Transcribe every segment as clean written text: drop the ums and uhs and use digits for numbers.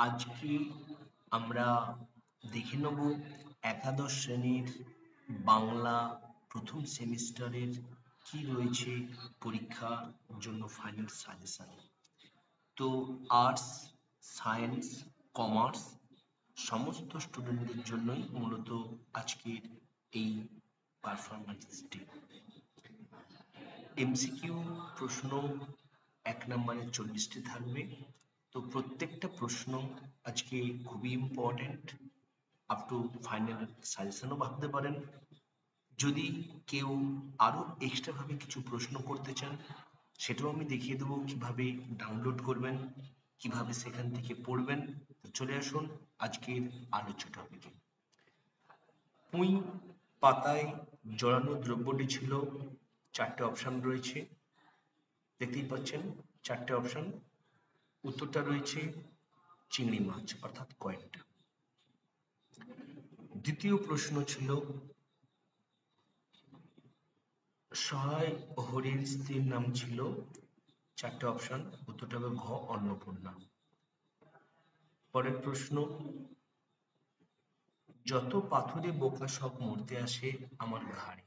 আজকে আমরা দেখে নেব একাদশ শ্রেণীর বাংলা প্রথম সেমিস্টারের কি রয়েছে পরীক্ষার জন্য ফাইনাল সাজেশন। তো আর্টস, সায়েন্স, কমার্স সমস্ত স্টুডেন্টদের জন্যই মূলত আজকের এই পারফরমেন্সটি। এমসিকিউ প্রশ্ন 1 নম্বরে 40টি থাকবে। তো প্রত্যেকটা প্রশ্ন আজকে খুবই ইম্পর্টেন্ট, আপ টু ফাইনাল সাজেশনও ভাবতে পারেন। যদি কেউ আরো এক্সট্রা ভাবে কিছু প্রশ্ন করতে চান সেটাও আমি দেখিয়ে দেবো কিভাবে ডাউনলোড করবেন, কিভাবে সেখান থেকে পড়বেন। তো চলে আসুন আজকের আলোচ্য টপিকে। পুঁই পাতায় জড়ানো দ্রব্যটি ছিল, 4টে অপশন রয়েছে, দেখতেই পাচ্ছেন 4টে অপশন। উত্তরটা রয়েছে চিংড়ি মাছ অর্থাৎ কয়েনটা। দ্বিতীয় প্রশ্ন ছিল সহায় হরির স্ত্রীর নাম ছিল, 4টে অপশন। উত্তরটা হবে ঘ অন্নপূর্ণা। পরের প্রশ্ন, যত পাথরে বোকা সব মরতে আসে আমার ঘাড়ে।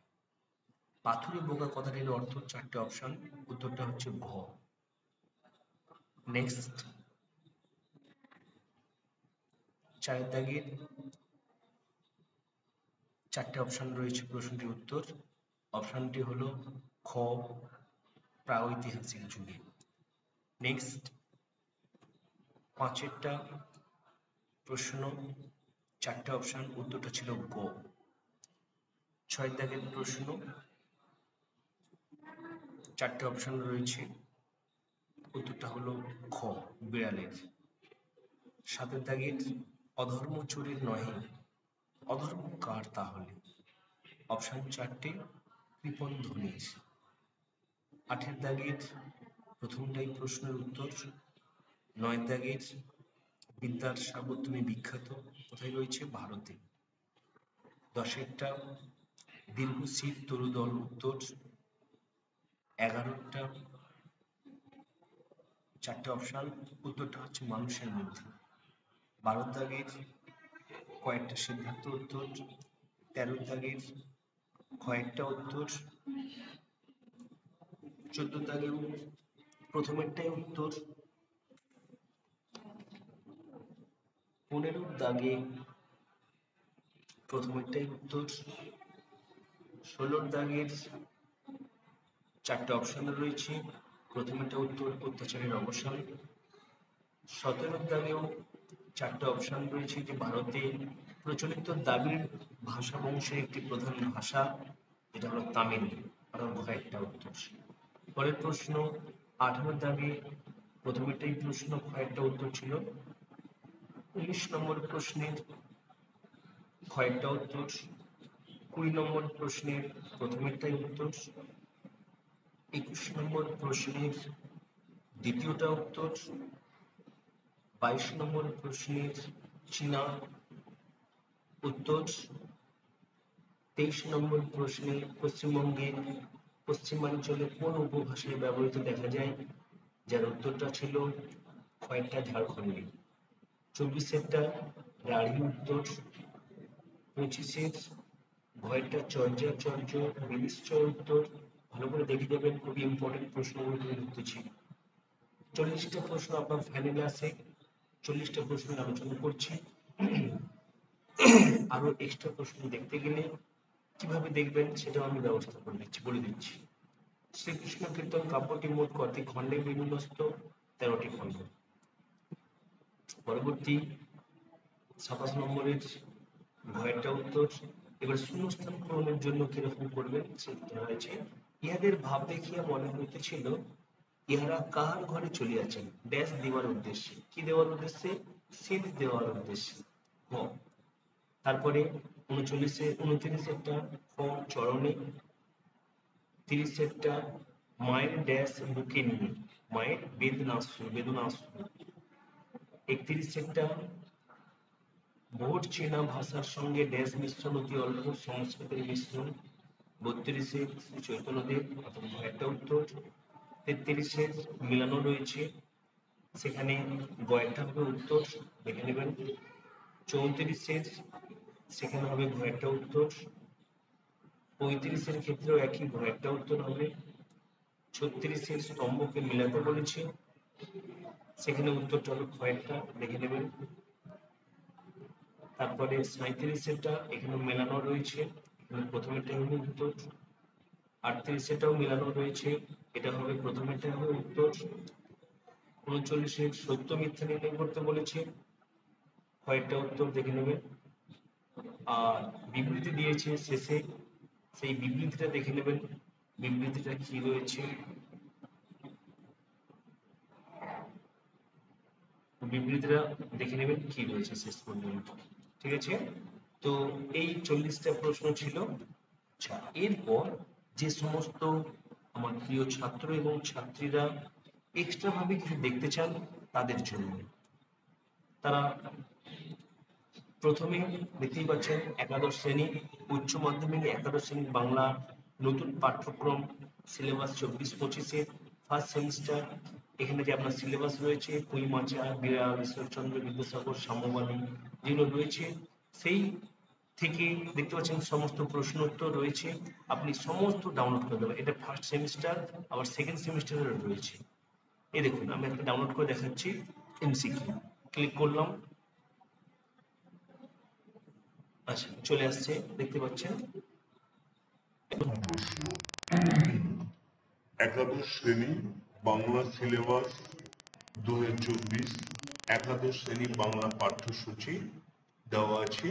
পাথরে বোকা কথাটির অর্থ, 4টে অপশন। উত্তরটা হচ্ছে ঘ। নেক্সট, 4 দাগের 4টে অপশন রয়েছে প্রশ্নটির উত্তর। অপশনটি হলো খ প্রাগৈতিহাসিক যুগে। নেক্সট, 5এরটা প্রশ্ন, 4টে অপশন, উত্তরটা ছিল গ। 6 দাগের প্রশ্ন, 4টে অপশন রয়েছে, উত্তরটা হলো খ বিড়ালের। 7 দাগের অধর্ম চোরের নহে, অধর্ম কার তাহলে? অপশন 4টে, কৃপণ ধনীর। 8 দাগের প্রথমটাই প্রশ্নের উত্তর। 9 দাগের বিদ্যার সাগর তুমি বিখ্যাত কোথায় রয়েছে? ভারতে। 10এরটা দীর্ঘ শীত তরুদল উত্তর। 11টা 4টে অপশন, উত্তরটা হচ্ছে মানুষের মধ্যে। 12 দাগের কয়েকটা সিদ্ধান্ত উত্তর। 13 দাগের কয়েকটা উত্তর। 14 দাগেও প্রথমেরটাই উত্তর। 15 দাগে প্রথমেরটাই উত্তর। 16 দাগের 4টে অপশন রয়েছে, প্রথমেরটা উত্তর অত্যাচারের অবসান। 17 দাগেও 4টে অপশন রয়েছে, যে ভারতে প্রচলিত দ্রাবিড় ভাষা বংশের একটি প্রধান ভাষা, যেটা হলো তামিল, আরো একটা উত্তর। পরের প্রশ্ন 18 দাগে প্রথমেরটাই প্রশ্ন, কয়েকটা উত্তর ছিল। 19 নম্বর প্রশ্নের কয়েকটা উত্তর। 20 নম্বর প্রশ্নের প্রথমেরটাই উত্তর। 21 নম্বর প্রশ্নের দ্বিতীয়টা উত্তর। 22 নম্বর প্রশ্নের চীনা উত্তর। 23 নম্বর প্রশ্নে পশ্চিমবঙ্গের পশ্চিমাঞ্চলে কোন উপভাষায় ব্যবহৃত দেখা যায়, যার উত্তরটা ছিল কয়েকটা ঝাড়খণ্ডী। 24এরটা রাঢ়ী উত্তর। 25এর ভয়েরটা চর্যাচর্য বিনিশ্চয় উত্তর। ভালো করে দেখে যাবেন, খুবই ইম্পর্টেন্ট প্রশ্নগুলো তুলে ধরতেছি। 40টা প্রশ্ন আপনার ফাইনালে আছে, 40টা প্রশ্ন আলোচনা করছি। আরো এক্সট্রা প্রশ্ন দেখতে গেলে কিভাবে দেখবেন সেটাও আমি ব্যবস্থা করে দিচ্ছি, বলে দিচ্ছি। শ্রীকৃষ্ণ কীর্তন কাব্যটি মোট কয়টি খণ্ডে বিন্যস্ত? 13টি খণ্ড। পরবর্তী 27 নম্বরের ভয়েরটা উত্তর। এবার শূন্যস্থান পূরণের জন্য কিরকম করবেন সেটা হয়েছে, ইহাদের ভাব দেখিয়া মনে হইতেছিল ইহারা কাহার ঘরে চলিয়াছেন, ড্যাশ দেওয়ার উদ্দেশ্যে। কি দেওয়ার উদ্দেশ্যে? শীত দেওয়ার উদ্দেশ্যে। হ। তারপরে 29-30 ফর্ম চরণে। 30 মায়ের ড্যাশ বুকে নিয়ে, মায়ের বেদনা। 31 ভোট চীনা ভাষার সঙ্গে ড্যাশ মিশ্রণ, অতি অল্প সংস্কৃতের মিশ্রণ। 32 শ্রী চৈতন্যদেব, অথবা একটা উত্তর। 33 মিলানো রয়েছে। সেখানে গয়েরটা হবে উত্তর, দেখে নেবেন। 34-এর সেখানে হবে গয়েরটা উত্তর। 35-এর ক্ষেত্রেও একই, গয়েরটা উত্তর হবে। 36-এর স্তম্ভকে মিলাতে বলেছি, সেখানে উত্তরটা হলো গয়েরটা, দেখে নেবেন। তারপরে 37-এরটা এখানে মেলানো রয়েছে, এখানে প্রথমেরটা হবে উত্তর। 38-এরটাও মেলানো রয়েছে, এটা হবে প্রথমেরটা হবে উত্তর। 39-এর সত্য মিথ্যা নির্ণয় করতে বলেছে, কয়েকটা উত্তর দেখে নেবেন। আর বিবৃতি দিয়েছে শেষে, সেই বিবৃতিটা দেখে নেবেন, বিবৃতিটা কি রয়েছে। বিবৃতিটা দেখে নেবেন কি রয়েছে শেষ পর্যন্ত, ঠিক আছে। তো এই 40টা প্রশ্ন ছিল। আচ্ছা, এরপর যে সমস্ত আমার প্রিয় ছাত্র এবং ছাত্রীরা এক্সট্রা ভাবে কিছু দেখতে চান তাদের জন্য, তারা প্রথমে দেখতেই পাচ্ছেন একাদশ শ্রেণী উচ্চ মাধ্যমিক, একাদশ শ্রেণী বাংলা নতুন পাঠ্যক্রম সিলেবাস 24-25-এর ফার্স্ট সেমিস্টার। এখানে যে আপনার সিলেবাস রয়েছে পুঁই মাচা, বিড়াল, ঈশ্বরচন্দ্র বিদ্যাসাগর, সাম্যবাদী যেগুলো রয়েছে, সেই থেকে দেখতে পাচ্ছেন সমস্ত প্রশ্ন উত্তর রয়েছে, আপনি সমস্ত ডাউনলোড করে দেবেন। এটা ফার্স্ট সেমিস্টার, আবার সেকেন্ড সেমিস্টারের রয়েছে। এই দেখুন আমি একটা ডাউনলোড করে দেখাচ্ছি। এমসিকিউ ক্লিক করলাম, আচ্ছা চলে আসছে, দেখতে পাচ্ছেন। প্রশ্ন একাদশ শ্রেণী বাংলা সিলেবাস 2024, একাদশ শ্রেণী বাংলা পাঠ্যসূচি দেওয়া আছে।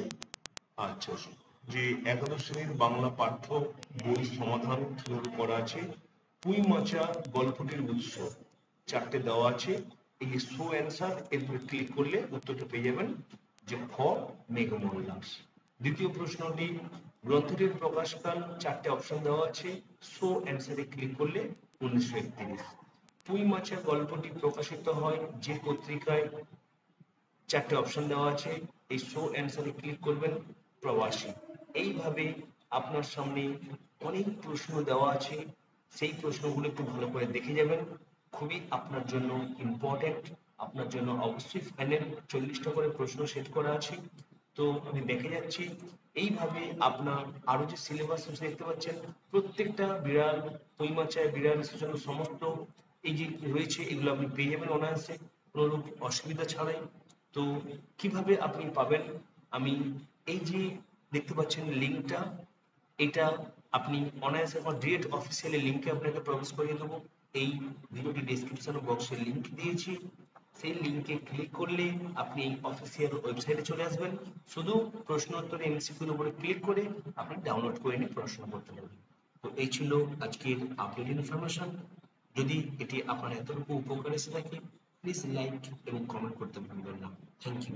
আচ্ছা, যে একাদশ শ্রেণীর বাংলা পাঠ্য বই সমাধান কিভাবে করা আছে, পুঁই মাচা গল্পটির উৎস 4টে দেওয়া আছে। এই যে শো অ্যান্সার, এর উপরে ক্লিক করলে উত্তরটা পেয়ে যাবেন, যে খ মেঘমল্লাস। দ্বিতীয় প্রশ্নটি, গ্রন্থটির প্রকাশকাল 4টে অপশন দেওয়া আছে, শো অ্যান্সারে ক্লিক করলে 1931। পুঁই মাচা গল্পটি প্রকাশিত হয় যে পত্রিকায়, 4টে অপশন দেওয়া আছে, এই শো অ্যান্সারে ক্লিক করবেন, প্রবাসী। এইভাবে আপনার সামনে অনেক প্রশ্ন দেওয়া আছে, সেই প্রশ্নগুলো একটু ভালো করে দেখে যাবেন, খুবই আপনার জন্য ইম্পর্টেন্ট। আপনার জন্য অবশ্যই ফাইনাল 40টা করে প্রশ্ন সেট করা আছে। তো আমি দেখে যাচ্ছি এইভাবে আপনার আরো যে সিলেবাস দেখতে পাচ্ছেন, প্রত্যেকটা বিড়াল, পুঁই মাচায় বিড়াল জন্য সমস্ত এই যে রয়েছে, এগুলো আপনি পেয়ে যাবেন অনায়াসে, কোনোরূপ অসুবিধা ছাড়াই। তো কিভাবে আপনি পাবেন, আমি এই যে দেখতে পাচ্ছেন লিঙ্কটা, এটা আপনি অনায়াসে আমার ডিরেক্ট অফিসিয়ালি লিঙ্কে আপনাকে প্রবেশ করিয়ে দেবো। এই ভিডিওটি ডেসক্রিপশন বক্সে লিঙ্ক দিয়েছি, সেই লিঙ্কে ক্লিক করলে আপনি এই অফিসিয়াল ওয়েবসাইটে চলে আসবেন। শুধু প্রশ্ন উত্তরে এমসিকিউর উপরে ক্লিক করে আপনি ডাউনলোড করে নিয়ে পড়াশোনা করতে পারবেন। তো এই ছিল আজকের আপডেট ইনফরমেশন। যদি এটি আপনার এতটুকু উপকার এসে থাকে, প্লিজ লাইক এবং কমেন্ট করতে ভুলবেন না। Thank you.